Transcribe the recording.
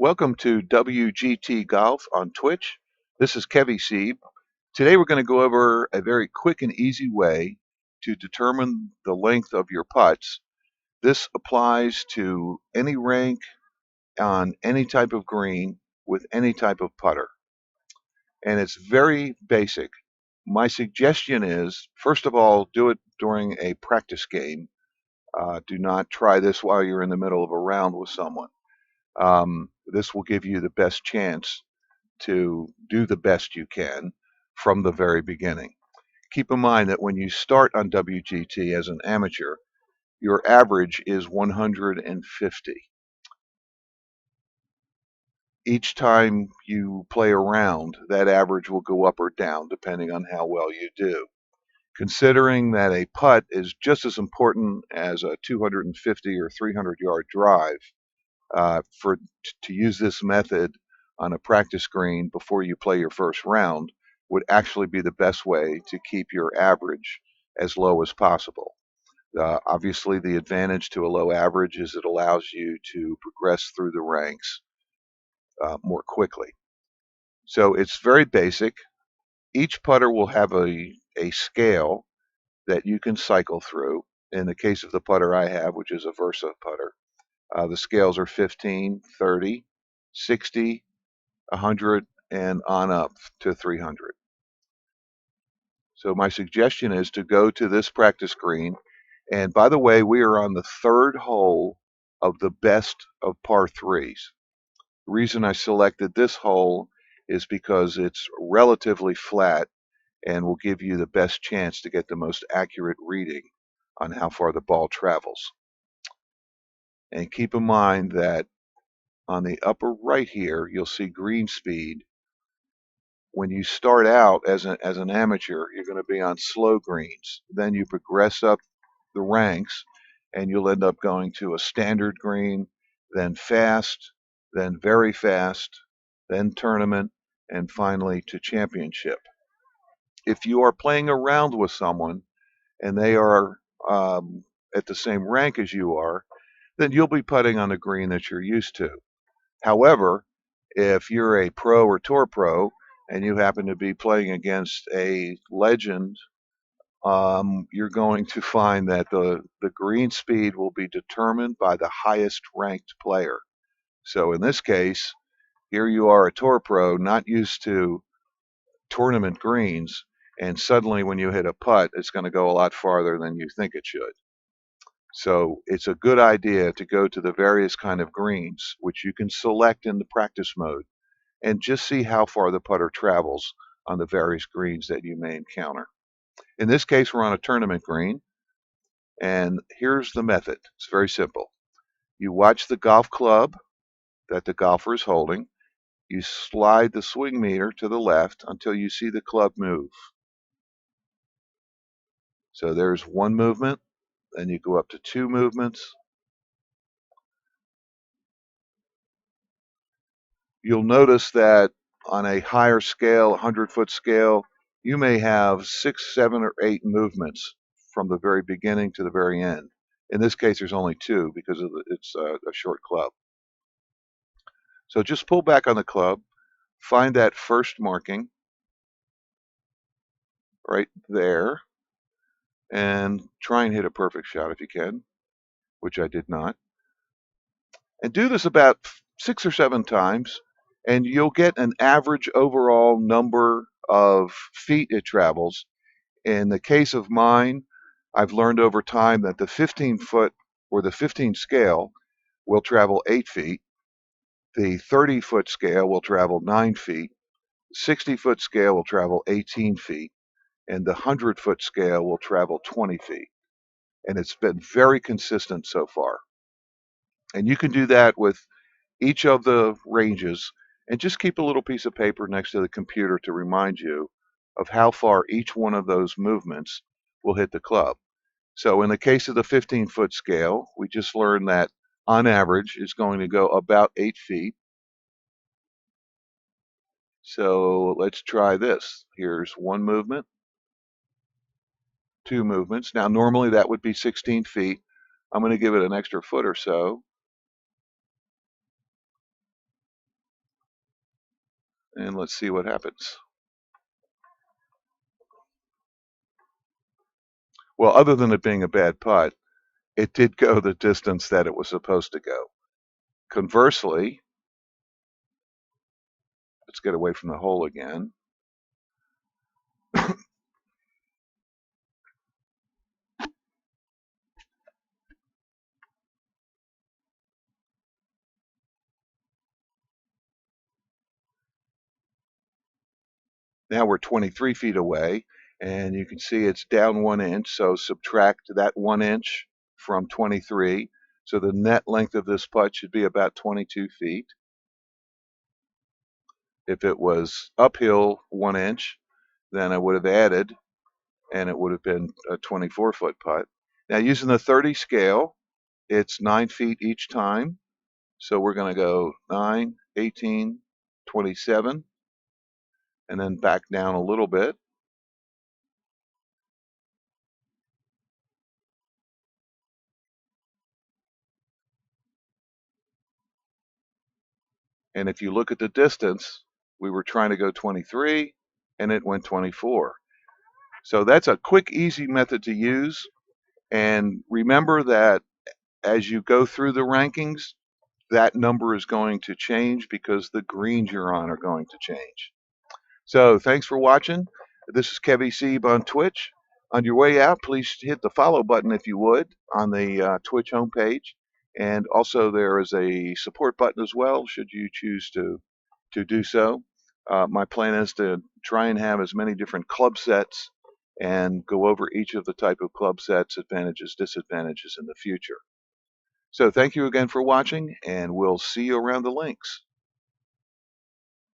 Welcome to WGT Golf on Twitch. This is keviseeb. Today we're going to go over a very quick and easy way to determine the length of your putts. This applies to any rank on any type of green with any type of putter. And it's very basic. My suggestion is, first of all, do it during a practice game. Do not try this while you're in the middle of a round with someone. This will give you the best chance to do the best you can from the very beginning. Keep in mind that when you start on WGT as an amateur, your average is 150. Each time you play around, that average will go up or down depending on how well you do. Considering that a putt is just as important as a 250 or 300 yard drive, to use this method on a practice green before you play your first round would actually be the best way to keep your average as low as possible. Obviously, the advantage to a low average is it allows you to progress through the ranks more quickly. So it's very basic. Each putter will have a scale that you can cycle through. In the case of the putter I have, which is a Versa putter, the scales are 15, 30, 60, 100, and on up to 300. So my suggestion is to go to this practice green. And by the way, we are on the third hole of the best of par threes. The reason I selected this hole is because it's relatively flat and will give you the best chance to get the most accurate reading on how far the ball travels. And keep in mind that on the upper right here, you'll see green speed. When you start out as an amateur, you're going to be on slow greens. Then you progress up the ranks and you'll end up going to a standard green, then fast, then very fast, then tournament, and finally to championship. If you are playing around with someone and they are at the same rank as you are, then you'll be putting on a green that you're used to. However, if you're a pro or tour pro and you happen to be playing against a legend, you're going to find that the green speed will be determined by the highest ranked player. So in this case, here you are a tour pro, not used to tournament greens, and suddenly when you hit a putt, it's going to go a lot farther than you think it should. So it's a good idea to go to the various kind of greens, which you can select in the practice mode, and just see how far the putter travels on the various greens that you may encounter. In this case, we're on a tournament green, and here's the method. It's very simple. You watch the golf club that the golfer is holding. You slide the swing meter to the left until you see the club move. So there's one movement, then you go up to two movements. You'll notice that on a higher scale, 100-foot scale, you may have 6, 7, or 8 movements from the very beginning to the very end. In this case, there's only 2 because it's a short club. So just pull back on the club, find that first marking right there, and try and hit a perfect shot if you can, which I did not. And do this about 6 or 7 times, and you'll get an average overall number of feet it travels. In the case of mine, I've learned over time that the 15-foot or the 15 scale will travel 8 feet. The 30-foot scale will travel 9 feet. 60-foot scale will travel 18 feet. And the 100-foot scale will travel 20 feet. And it's been very consistent so far. And you can do that with each of the ranges and just keep a little piece of paper next to the computer to remind you of how far each one of those movements will hit the club. So in the case of the 15-foot scale, we just learned that on average it's going to go about 8 feet. So let's try this. Here's one movement, 2 movements. Now normally that would be 16 feet. I'm going to give it an extra foot or so. And let's see what happens. Well, other than it being a bad putt, it did go the distance that it was supposed to go. Conversely, let's get away from the hole again. Now we're 23 feet away, and you can see it's down 1 inch. So subtract that 1 inch from 23. So the net length of this putt should be about 22 feet. If it was uphill 1 inch, then I would have added, and it would have been a 24-foot putt. Now using the 30 scale, it's 9 feet each time. So we're going to go 9, 18, 27, and then back down a little bit. And if you look at the distance, we were trying to go 23 and it went 24. So that's a quick, easy method to use. And remember that as you go through the rankings, that number is going to change because the greens you're on are going to change. So thanks for watching. This is keviseeb on Twitch. On your way out, please hit the follow button if you would on the Twitch homepage. And also there is a support button as well should you choose to do so. My plan is to try and have as many different club sets and go over each of the type of club sets, advantages, disadvantages in the future. So thank you again for watching, and we'll see you around the links.